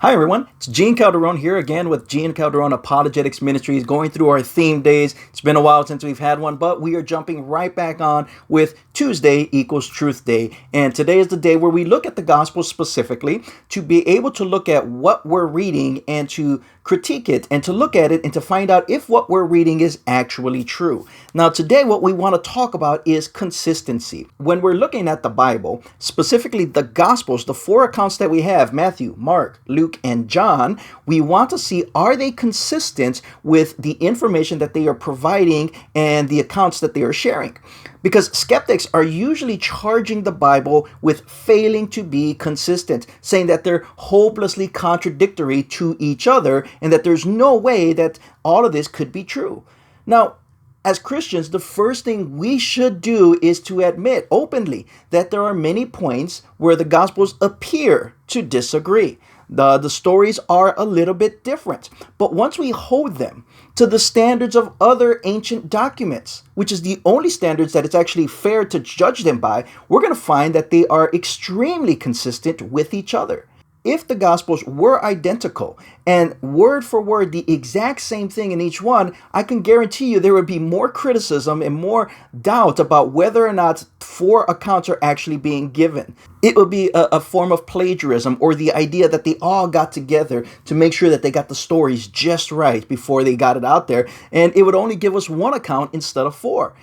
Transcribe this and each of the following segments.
Hi everyone, it's Gene Calderon here again with Gene Calderon Apologetics Ministries, going through our theme days. It's been a while since we've had one, but we are jumping right back on with Tuesday equals Truth Day. And today is the day where we look at the gospel specifically to be able to look at what we're reading and to critique it and to look at it and to find out if what we're reading is actually true. Now today what we want to talk about is consistency. When we're looking at the Bible, specifically the Gospels, the four accounts that we have, Matthew, Mark, Luke, and John, we want to see, are they consistent with the information that they are providing and the accounts that they are sharing? Because skeptics are usually charging the Bible with failing to be consistent, saying that they're hopelessly contradictory to each other and that there's no way that all of this could be true. Now, as Christians, the first thing we should do is to admit openly that there are many points where the Gospels appear to disagree. The stories are a little bit different. But once we hold them to the standards of other ancient documents, which is the only standards that it's actually fair to judge them by, we're going to find that they are extremely consistent with each other. If the Gospels were identical and word for word the exact same thing in each one, I can guarantee you there would be more criticism and more doubt about whether or not four accounts are actually being given. It would be a form of plagiarism, or the idea that they all got together to make sure that they got the stories just right before they got it out there, and it would only give us one account instead of four.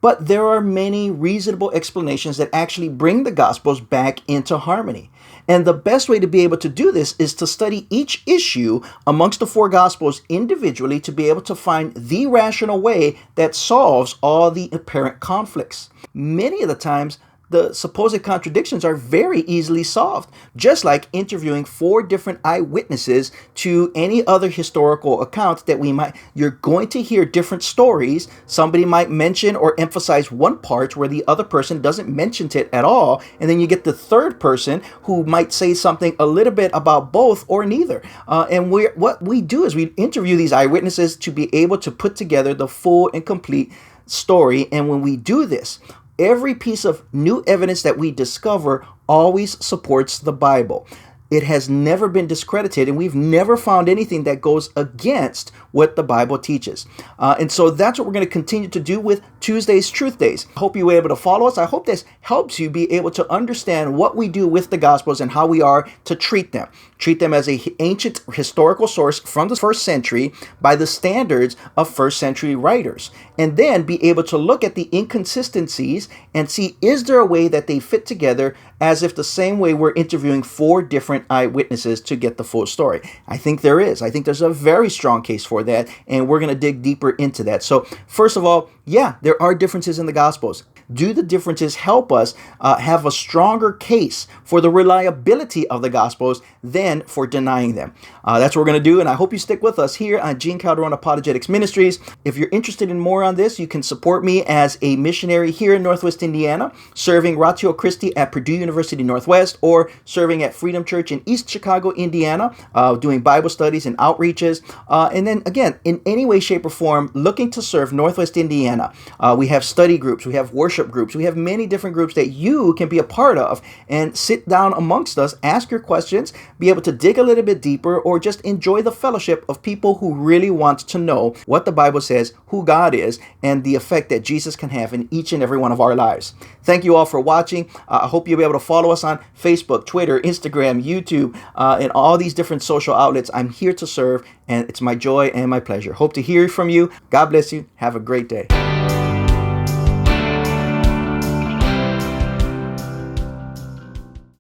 But there are many reasonable explanations that actually bring the Gospels back into harmony. And the best way to be able to do this is to study each issue amongst the four Gospels individually to be able to find the rational way that solves all the apparent conflicts. Many of the times, the supposed contradictions are very easily solved, just like interviewing four different eyewitnesses to any other historical account that you're going to hear different stories. Somebody might mention or emphasize one part where the other person doesn't mention it at all, and then you get the third person who might say something a little bit about both or neither. What we do is we interview these eyewitnesses to be able to put together the full and complete story. And when we do this, every piece of new evidence that we discover always supports the Bible. It has never been discredited, and we've never found anything that goes against what the Bible teaches. And so that's what we're going to continue to do with Tuesday's Truth Days. I hope you were able to follow us. I hope this helps you be able to understand what we do with the Gospels and how we are to treat them. Treat them as an ancient historical source from the first century by the standards of first century writers. And then be able to look at the inconsistencies and see, is there a way that they fit together as if the same way we're interviewing four different eyewitnesses to get the full story? I think there is. I think there's a very strong case for that, and we're going to dig deeper into that. So first of all, yeah, there are differences in the Gospels. Do the differences help us have a stronger case for the reliability of the Gospels than for denying them? That's what we're going to do, and I hope you stick with us here on Gene Calderon Apologetics Ministries. If you're interested in more on this, you can support me as a missionary here in Northwest Indiana, serving Ratio Christi at Purdue University Northwest, or serving at Freedom Church in East Chicago, Indiana, doing Bible studies and outreaches. And then again, in any way, shape, or form, looking to serve Northwest Indiana. We have study groups, we have worship groups, we have many different groups that you can be a part of and sit down amongst us, ask your questions, be able to dig a little bit deeper, or just enjoy the fellowship of people who really want to know what the Bible says, who God is, and the effect that Jesus can have in each and every one of our lives. Thank you all for watching. I hope you'll be able to follow us on Facebook, Twitter, Instagram, YouTube, and all these different social outlets. I'm here to serve, and it's my joy and my pleasure. Hope to hear from you. God bless you. Have a great day.